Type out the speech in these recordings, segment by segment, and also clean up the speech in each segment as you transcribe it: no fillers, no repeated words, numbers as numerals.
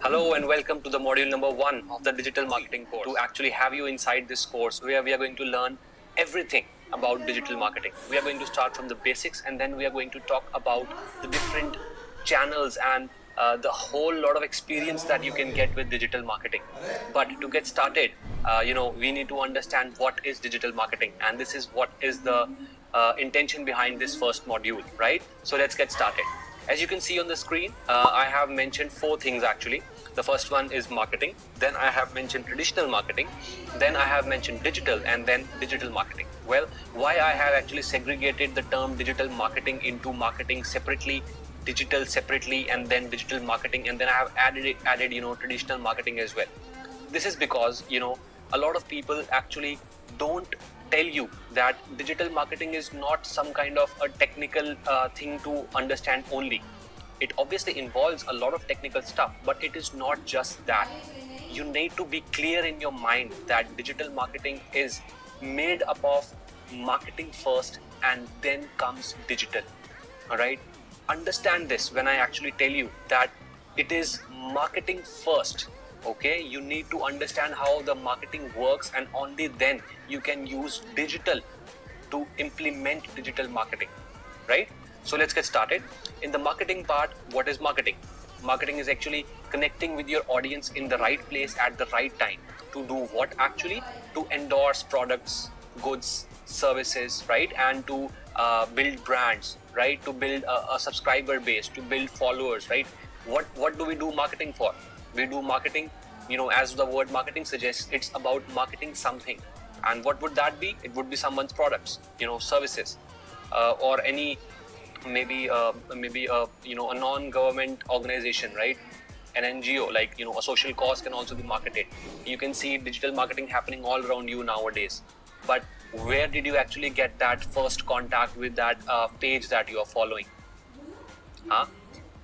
Hello and welcome to the module number 1 of the digital marketing course. To actually have you inside this course where we are going to learn everything about digital marketing. We are going to start from the basics and then we are going to talk about the different channels and the whole lot of experience that you can get with digital marketing. But to get started, we need to understand what is digital marketing, and this is what is the intention behind this first module, right? So let's get started. As you can see on the screen, I have mentioned 4 things actually. The first one is marketing, then I have mentioned traditional marketing, then I have mentioned digital, and then digital marketing. Well, why I have actually segregated the term digital marketing into marketing separately, digital separately, and then digital marketing, and then I have added traditional marketing as well. This is because a lot of people actually don't tell you that digital marketing is not some kind of a technical thing to understand only. It obviously involves a lot of technical stuff, but it is not just that. You need to be clear in your mind that digital marketing is made up of marketing first and then comes digital. All right? Understand this when I actually tell you that it is marketing first. Okay, you need to understand how the marketing works, and only then you can use digital to implement digital marketing, right? So let's get started. In the marketing part, what is marketing? Marketing is actually connecting with your audience in the right place at the right time. To do what actually? To endorse products, goods, services, right? And to build brands, right? To build a subscriber base, to build followers, right? What do we do marketing for? We do marketing, as the word marketing suggests, it's about marketing something. And what would that be? It would be someone's products, services, or any maybe a non-government organization, right? An NGO, like a social cause can also be marketed. You can see digital marketing happening all around you nowadays. But where did you actually get that first contact with that page that you are following?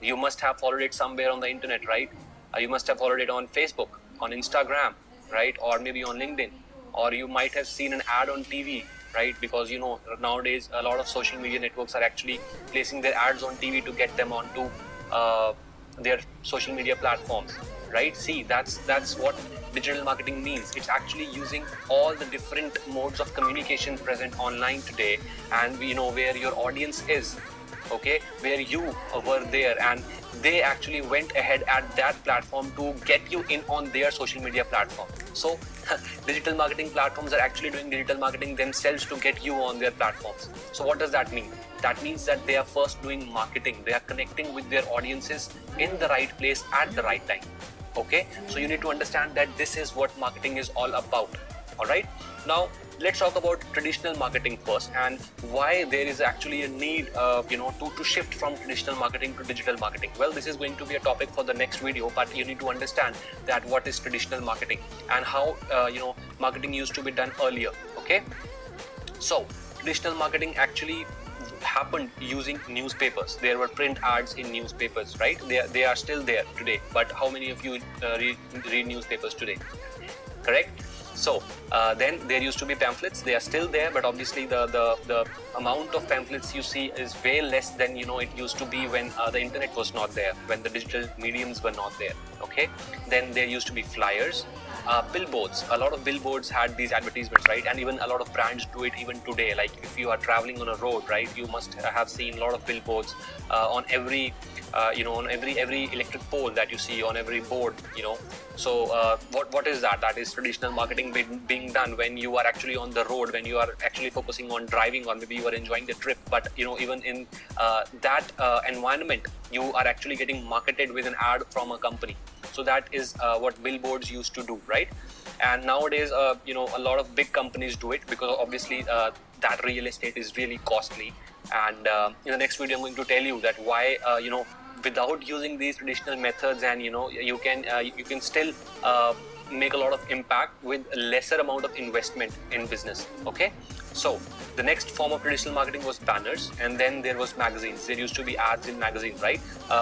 You must have followed it somewhere on the internet, right? You must have followed it on Facebook, on Instagram, right? Or maybe on LinkedIn, or you might have seen an ad on TV, right? Because nowadays a lot of social media networks are actually placing their ads on TV to get them onto their social media platforms, right? See, that's what digital marketing means. It's actually using all the different modes of communication present online today, and where your audience is. Okay, where you were there and they actually went ahead at that platform to get you in on their social media platform. So digital marketing platforms are actually doing digital marketing themselves to get you on their platforms. So what does that mean? That means that they are first doing marketing. They are connecting with their audiences in the right place at the right time. Okay, so you need to understand that this is what marketing is all about. All right, now let's talk about traditional marketing first, and why there is actually a need to shift from traditional marketing to digital marketing. Well, this is going to be a topic for the next video, but you need to understand that what is traditional marketing and how marketing used to be done earlier. Okay, so traditional marketing actually happened using newspapers. There were print ads in newspapers, right? They are still there today, but how many of you read newspapers today? Correct? So then there used to be pamphlets. They are still there, but obviously the amount of pamphlets you see is way less than it used to be when the internet was not there, when the digital mediums were not there. Okay, then there used to be flyers, billboards. A lot of billboards had these advertisements, right? And even a lot of brands do it even today. Like if you are traveling on a road, right, you must have seen a lot of billboards on every on every electric pole that you see, on every board. So what is that? That is traditional marketing being done when you are actually on the road, when you are actually focusing on driving, or maybe you are enjoying the trip. But even in that environment, you are actually getting marketed with an ad from a company. So that is what billboards used to do, right? And nowadays, a lot of big companies do it, because obviously that real estate is really costly. And in the next video, I'm going to tell you that why without using these traditional methods, and you can still make a lot of impact with lesser amount of investment in business. Okay, so the next form of traditional marketing was banners, and then there was magazines. There used to be ads in magazines, right?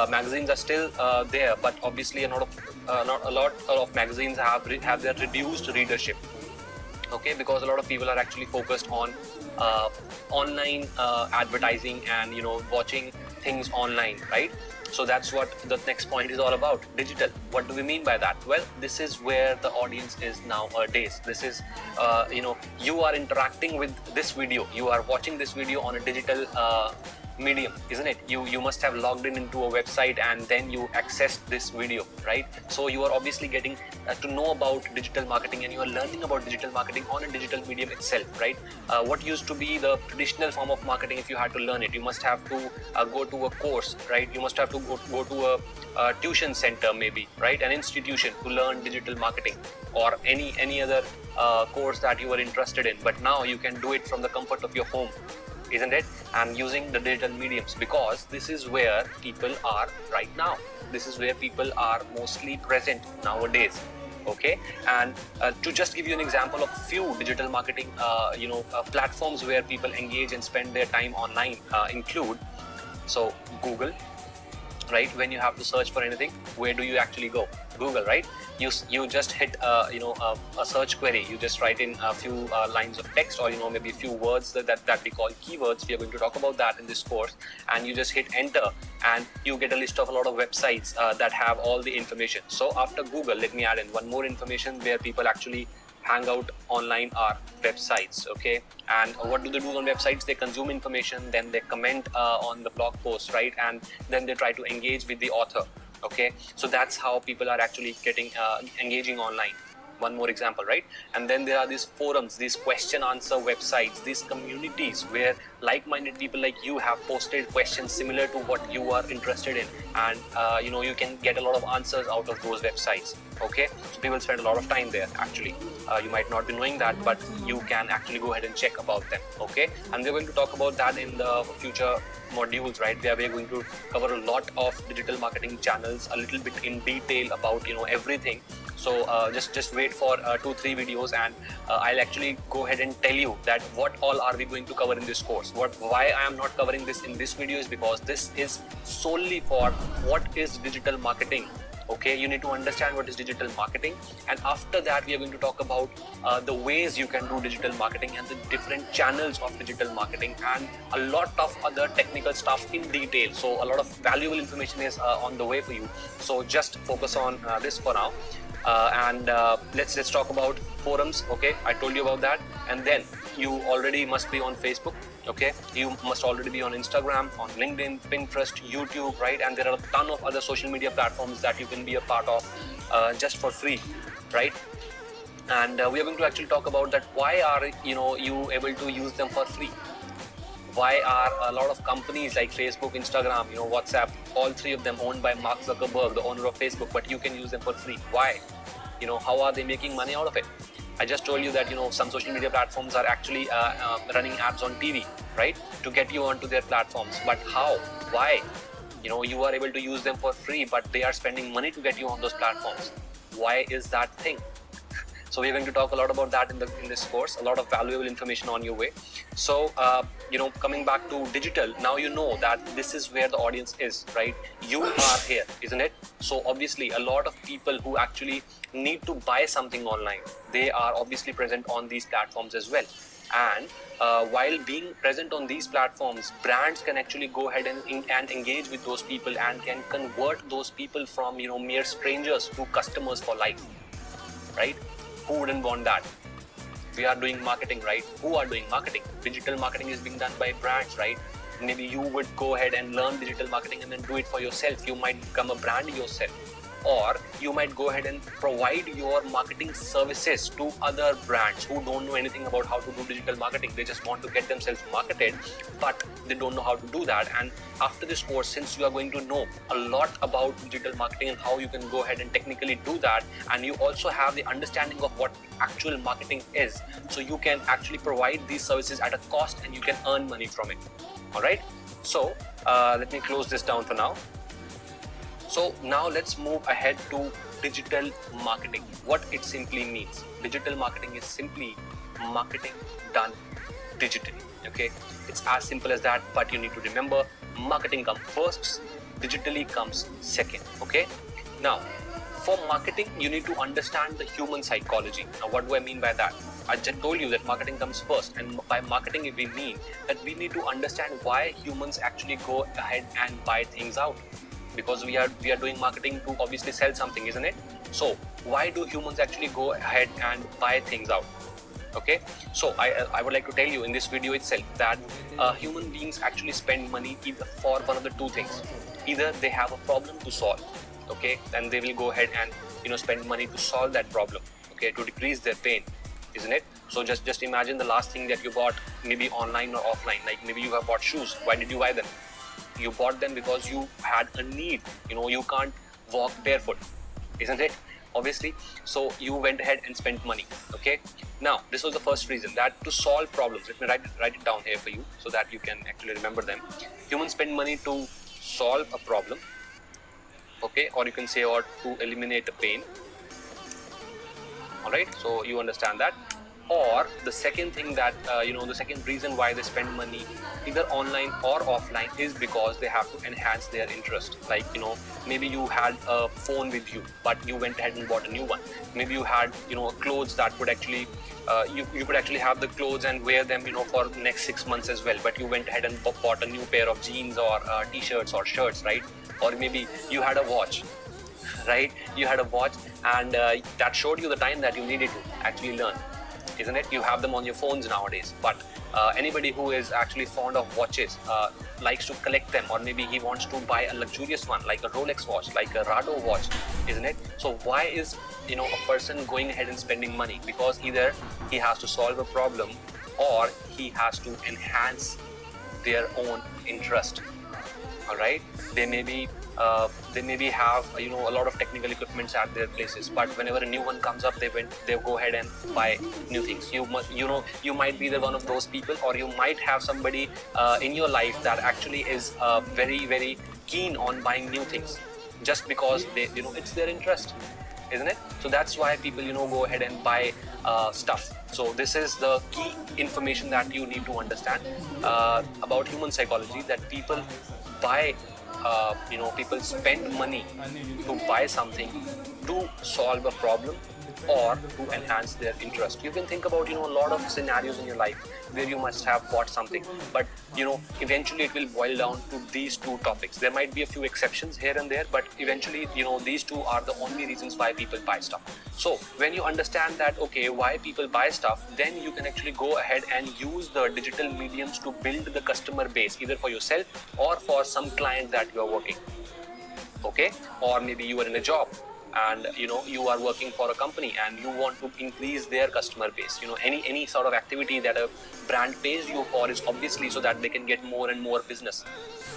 Magazines are still there, but obviously not a lot of magazines have their reduced readership. Okay, because a lot of people are actually focused on online advertising and watching things online, right? So that's what the next point is all about. Digital. What do we mean by that? Well, this is where the audience is nowadays. This is, you are interacting with this video. You are watching this video on a digital medium, isn't it? You must have logged in into a website and then you accessed this video, right? So you are obviously getting to know about digital marketing, and you are learning about digital marketing on a digital medium itself, right? What used to be the traditional form of marketing, if you had to learn it, you must have to go to a course, right? You must have to go to a tuition center, maybe, right? An institution to learn digital marketing, or any other course that you are interested in. But now you can do it from the comfort of your home, isn't it? And using the digital mediums, because this is where people are right now. This is where people are mostly present nowadays. Okay, and to just give you an example of few digital marketing platforms where people engage and spend their time online include, so Google, right? When you have to search for anything, where do you actually go? Google, right? You just hit a search query. You just write in a few lines of text, or maybe a few words that we call keywords. We are going to talk about that in this course. And you just hit enter, and you get a list of a lot of websites that have all the information. So after Google, let me add in one more information where people actually hang out online are websites. Okay, and what do they do on websites? They consume information, then they comment on the blog post, right? And then they try to engage with the author. Okay, so that's how people are actually getting engaging online. One more example, right? And then there are these forums, these question answer websites, these communities where like-minded people like you have posted questions similar to what you are interested in, and you can get a lot of answers out of those websites. Okay, so people spend a lot of time there. Actually, you might not be knowing that, but you can actually go ahead and check about them. Okay, and we're going to talk about that in the future modules, right? Where we're going to cover a lot of digital marketing channels, a little bit in detail about everything. So just wait for 2-3 videos, and I'll actually go ahead and tell you that what all are we going to cover in this course. Why I am not covering this in this video is because this is solely for what is digital marketing. Okay, you need to understand what is digital marketing, and after that we are going to talk about the ways you can do digital marketing and the different channels of digital marketing, and a lot of other technical stuff in detail. So a lot of valuable information is on the way for you. So just focus on this for now. Let's talk about forums. Okay, I told you about that. And then you already must be on Facebook. Okay, you must already be on Instagram, on LinkedIn, Pinterest, YouTube, right? And there are a ton of other social media platforms that you can be a part of just for free, right? And we are going to actually talk about that. Why are you able to use them for free? Why are a lot of companies like Facebook, Instagram, WhatsApp, all three of them owned by Mark Zuckerberg, the owner of Facebook, but you can use them for free? Why? How are they making money out of it? I just told you that some social media platforms are actually running ads on TV, right, to get you onto their platforms. But how? Why? You are able to use them for free, but they are spending money to get you on those platforms. Why is that thing? So we're going to talk a lot about that in this course. A lot of valuable information on your way. So coming back to digital, now you know that this is where the audience is, right? You are here, isn't it? So obviously a lot of people who actually need to buy something online, they are obviously present on these platforms as well. And while being present on these platforms, brands can actually go ahead and engage with those people, and can convert those people from mere strangers to customers for life, right? Who wouldn't want that? We are doing marketing, right? Who are doing marketing? Digital marketing is being done by brands, right? Maybe you would go ahead and learn digital marketing and then do it for yourself. You might become a brand yourself. Or you might go ahead and provide your marketing services to other brands who don't know anything about how to do digital marketing. They just want to get themselves marketed, but they don't know how to do that. And after this course, since you are going to know a lot about digital marketing and how you can go ahead and technically do that, and you also have the understanding of what actual marketing is, so you can actually provide these services at a cost and you can earn money from it. All right. So let me close this down for now. So now let's move ahead to digital marketing. What it simply means. Digital marketing is simply marketing done digitally. Okay, it's as simple as that. But you need to remember, marketing comes first, digitally comes second. Okay. Now, for marketing, you need to understand the human psychology. Now, what do I mean by that? I just told you that marketing comes first, and by marketing we mean that we need to understand why humans actually go ahead and buy things out. because we are doing marketing to obviously sell something, isn't it? So why do humans actually go ahead and buy things out? Okay, so I would like to tell you in this video itself that human beings actually spend money either for one of the two things. Either they have a problem to solve, okay, then they will go ahead and spend money to solve that problem, okay, to decrease their pain, isn't it? So just imagine the last thing that you bought, maybe online or offline. Like maybe you have bought shoes. Why did you buy them? You bought them because you had a need. You can't walk barefoot, isn't it? Obviously, so you went ahead and spent money. Okay, now this was the first reason, that to solve problems. Let me write it down here for you so that you can actually remember them. Humans spend money to solve a problem, okay, or you can say, or to eliminate a pain. All right, so you understand that. Or the second thing that the second reason why they spend money either online or offline is because they have to enhance their interest. Like maybe you had a phone with you, but you went ahead and bought a new one. Maybe you had clothes that could actually you could actually have the clothes and wear them for the next 6 months as well, but you went ahead and bought a new pair of jeans or t-shirts or shirts, right? Or maybe you had a watch, right? You had a watch and that showed you the time that you needed to actually learn, isn't it? You have them on your phones nowadays, but anybody who is actually fond of watches likes to collect them, or maybe he wants to buy a luxurious one like a Rolex watch, like a Rado watch, isn't it? So why is a person going ahead and spending money? Because either he has to solve a problem or he has to enhance their own interest. All right, they maybe have a lot of technical equipments at their places, but whenever a new one comes up, they go ahead and buy new things. You might be one of those people, or you might have somebody in your life that actually is very, very keen on buying new things just because they it's their interest, isn't it? So that's why people go ahead and buy stuff. So this is the key information that you need to understand about human psychology, that people buy people spend money to buy something to solve a problem or to enhance their interest. You can think about a lot of scenarios in your life where you must have bought something, but eventually it will boil down to these two topics. There might be a few exceptions here and there, but eventually these two are the only reasons why people buy stuff. So when you understand that, okay, why people buy stuff, then you can actually go ahead and use the digital mediums to build the customer base, either for yourself or for some client that you are working, okay? Or maybe you are in a job and you are working for a company and you want to increase their customer base. Any sort of activity that a brand pays you for is obviously so that they can get more and more business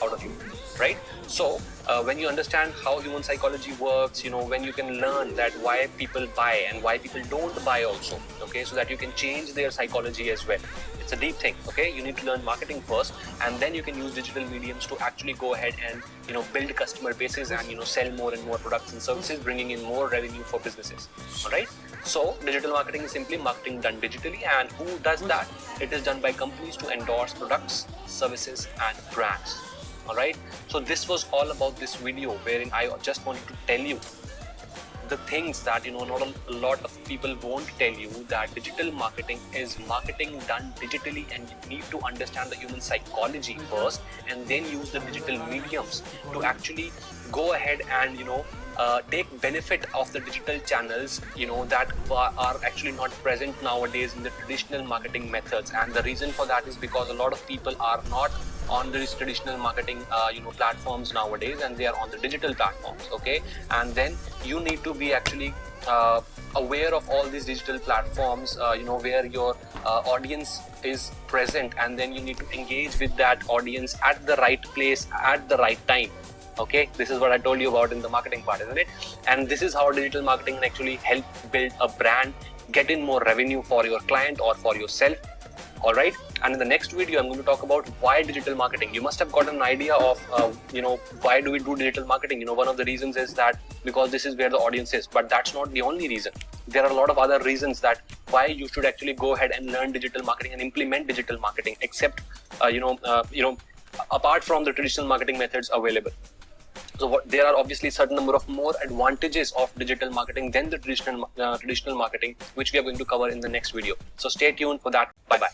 out of you, right? So when you understand how human psychology works, when you can learn that why people buy and why people don't buy also, okay, so that you can change their psychology as well. It's a deep thing, okay? You need to learn marketing first, and then you can use digital mediums to actually go ahead and build customer bases and sell more and more products and services, bringing in more revenue for businesses. All right, so digital marketing is simply marketing done digitally, and who does that? It is done by companies to endorse products, services and brands. All right, so this was all about this video, wherein I just wanted to tell you the things that not a lot of people won't tell you, that digital marketing is marketing done digitally, and you need to understand the human psychology first and then use the digital mediums to actually go ahead and take benefit of the digital channels that are actually not present nowadays in the traditional marketing methods. And the reason for that is because a lot of people are not on these traditional marketing platforms nowadays, and they are on the digital platforms, okay? And then you need to be actually aware of all these digital platforms where your audience is present, and then you need to engage with that audience at the right place at the right time. Okay, this is what I told you about in the marketing part, isn't it? And this is how digital marketing can actually help build a brand, get in more revenue for your client or for yourself. All right, and in the next video I'm going to talk about why digital marketing. You must have got an idea of why do we do digital marketing. One of the reasons is that because this is where the audience is, but that's not the only reason. There are a lot of other reasons that why you should actually go ahead and learn digital marketing and implement digital marketing, except apart from the traditional marketing methods available. So there are obviously certain number of more advantages of digital marketing than the traditional marketing, which we are going to cover in the next video. So stay tuned for that. Bye bye.